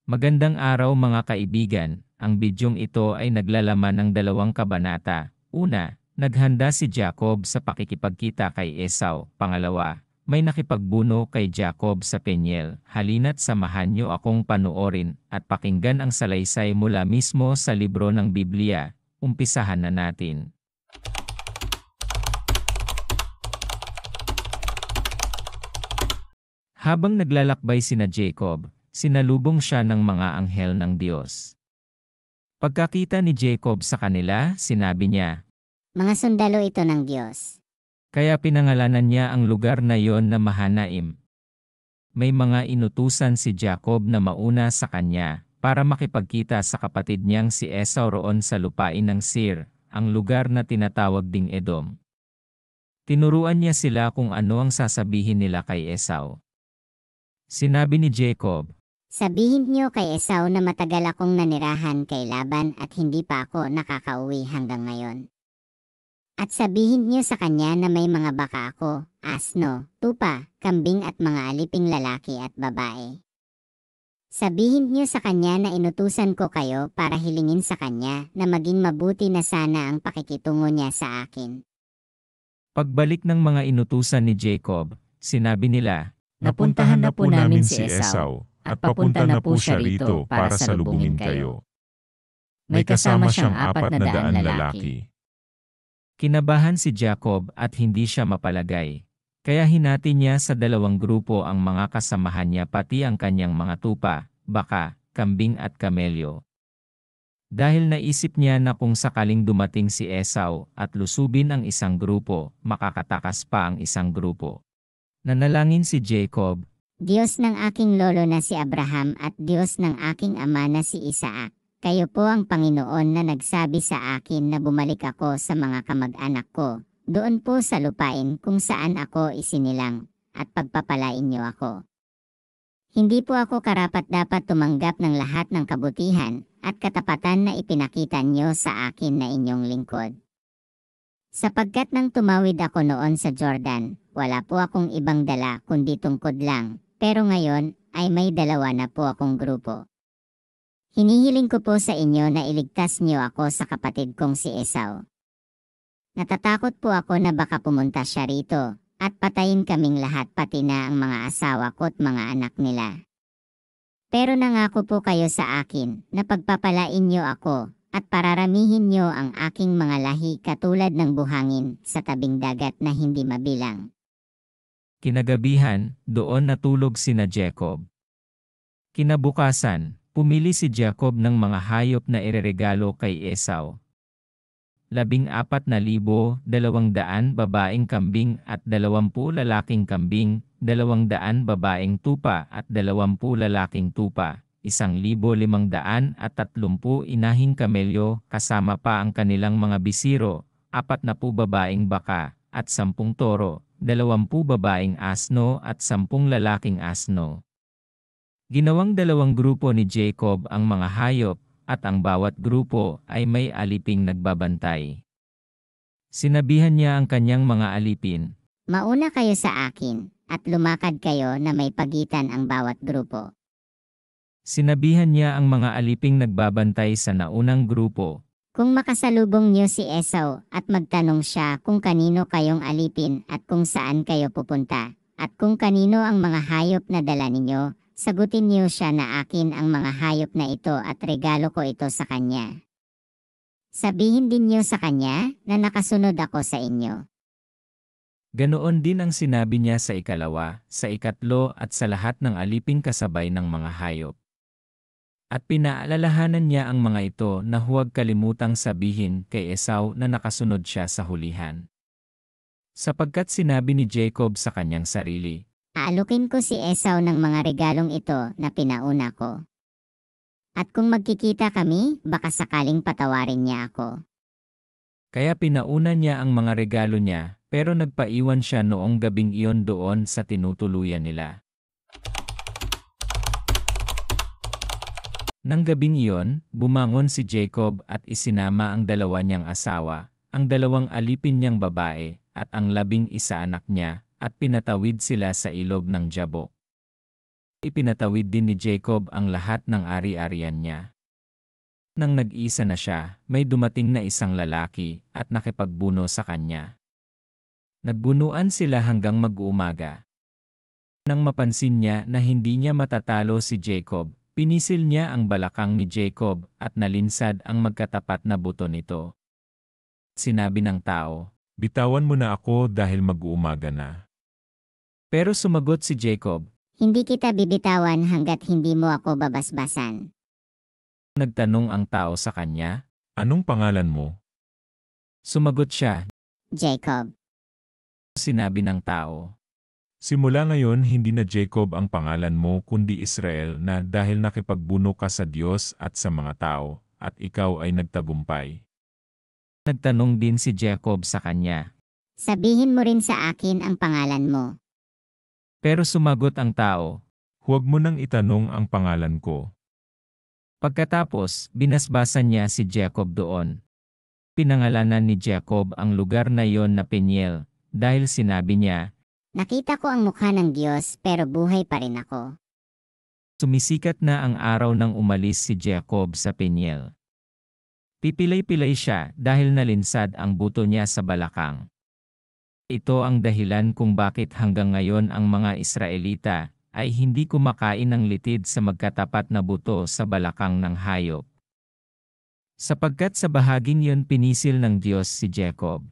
Magandang araw mga kaibigan, ang bidyong ito ay naglalaman ng dalawang kabanata. Una, naghanda si Jacob sa pakikipagkita kay Esau. Pangalawa, may nakipagbuno kay Jacob sa Peniel. Halina't samahan niyo akong panoorin at pakinggan ang salaysay mula mismo sa libro ng Biblia. Umpisahan na natin. Habang naglalakbay sina Jacob, sinalubong siya ng mga anghel ng Diyos. Pagkakita ni Jacob sa kanila, sinabi niya, Mga sundalo ito ng Diyos. kaya pinangalanan niya ang lugar na yon na Mahanaim. May mga inutusan si Jacob na mauna sa kanya para makipagkita sa kapatid niyang si Esau roon sa lupain ng Seir, ang lugar na tinatawag ding Edom. Tinuruan niya sila kung ano ang sasabihin nila kay Esau. Sinabi ni Jacob, Sabihin niyo kay Esau na matagal akong nanirahan kay Laban at hindi pa ako nakakauwi hanggang ngayon. At sabihin niyo sa kanya na may mga baka ako, asno, tupa, kambing at mga aliping lalaki at babae. Sabihin niyo sa kanya na inutusan ko kayo para hilingin sa kanya na maging mabuti na sana ang pakikitungo niya sa akin. pagbalik ng mga inutusan ni Jacob, sinabi nila, Napuntahan na po namin si Esau, at papunta na po siya rito para salubungin kayo. May kasama siyang 400 lalaki. Kinabahan si Jacob at hindi siya mapalagay. Kaya hinati niya sa dalawang grupo ang mga kasamahan niya pati ang kanyang mga tupa, baka, kambing at kamelyo. Dahil naisip niya na kung sakaling dumating si Esau at lusubin ang isang grupo, makakatakas pa ang isang grupo. Nanalangin si Jacob, Diyos ng aking lolo na si Abraham at Diyos ng aking ama na si Isaac, kayo po ang Panginoon na nagsabi sa akin na bumalik ako sa mga kamag-anak ko, doon po sa lupain kung saan ako isinilang, at pagpapalain niyo ako. Hindi po ako karapat-dapat tumanggap ng lahat ng kabutihan at katapatan na ipinakita niyo sa akin na inyong lingkod. Sapagkat nang tumawid ako noon sa Jordan, wala po akong ibang dala kundi tungkod lang, pero ngayon ay may dalawa na po akong grupo. Hinihiling ko po sa inyo na iligtas niyo ako sa kapatid kong si Esau. Natatakot po ako na baka pumunta siya rito, at patayin kaming lahat pati na ang mga asawa ko at mga anak nila. Pero nangako po kayo sa akin na pagpapalain niyo ako, at pararamihin niyo ang aking mga lahi katulad ng buhangin sa tabing dagat na hindi mabilang. kinagabihan, doon natulog sina Jacob. Kinabukasan, pumili si Jacob ng mga hayop na ireregalo kay Esau. 14,200 babaeng kambing at 20 lalaking kambing, 200 babaeng tupa at 20 lalaking tupa, 1,530 inahing kamelyo kasama pa ang kanilang mga bisiro, 40 babaeng baka, at 10 toro, 20 babaeng asno at 10 lalaking asno. Ginawang dalawang grupo ni Jacob ang mga hayop, at ang bawat grupo ay may aliping nagbabantay. Sinabihan niya ang kanyang mga alipin, Mauna kayo sa akin, at lumakad kayo na may pagitan ang bawat grupo. Sinabihan niya ang mga aliping nagbabantay sa naunang grupo, Kung makasalubong niyo si Esau at magtanong siya kung kanino kayong alipin at kung saan kayo pupunta, at kung kanino ang mga hayop na dala ninyo, sagutin niyo siya na akin ang mga hayop na ito at regalo ko ito sa kanya. Sabihin din niyo sa kanya na nakasunod ako sa inyo. Ganoon din ang sinabi niya sa ikalawa, sa ikatlo at sa lahat ng aliping kasabay ng mga hayop. At pinaalalahanan niya ang mga ito na huwag kalimutang sabihin kay Esau na nakasunod siya sa hulihan. Sapagkat sinabi ni Jacob sa kanyang sarili, Aalukin ko si Esau ng mga regalong ito na pinauna ko. At kung magkikita kami, baka sakaling patawarin niya ako. Kaya pinauna niya ang mga regalo niya, pero nagpaiwan siya noong gabing iyon doon sa tinutuluyan nila. Nang gabing iyon, bumangon si Jacob at isinama ang dalawa niyang asawa, ang 2 alipin niyang babae, at ang 11 anak niya, at pinatawid sila sa ilog ng Jabok. Ipinatawid din ni Jacob ang lahat ng ari-arian niya. Nang nag-isa na siya, may dumating na isang lalaki at nakipagbuno sa kanya. Nagbunuan sila hanggang mag-uumaga. Nang mapansin niya na hindi niya matatalo si Jacob, pinisil niya ang balakang ni Jacob at nalinsad ang magkatapat na buto nito. Sinabi ng tao, Bitawan mo na ako dahil mag-uumaga na. pero sumagot si Jacob. Hindi kita bibitawan hanggat hindi mo ako babasbasan. Nagtanong ang tao sa kanya. Anong pangalan mo? Sumagot siya. Jacob. Sinabi ng tao. Simula ngayon hindi na Jacob ang pangalan mo kundi Israel na dahil nakipagbuno ka sa Diyos at sa mga tao, at ikaw ay nagtagumpay. Nagtanong din si Jacob sa kanya. Sabihin mo rin sa akin ang pangalan mo. Pero sumagot ang tao. Huwag mo nang itanong ang pangalan ko. Pagkatapos, binasbasan niya si Jacob doon. Pinangalanan ni Jacob ang lugar na iyon na Peniel, dahil sinabi niya, Nakita ko ang mukha ng Diyos pero buhay pa rin ako. sumisikat na ang araw nang umalis si Jacob sa Peniel. Pipilay-pilay siya dahil nalinsad ang buto niya sa balakang. Ito ang dahilan kung bakit hanggang ngayon ang mga Israelita ay hindi kumakain ng litid sa magkatapat na buto sa balakang ng hayop. Sapagkat sa bahaging iyon pinisil ng Diyos si Jacob.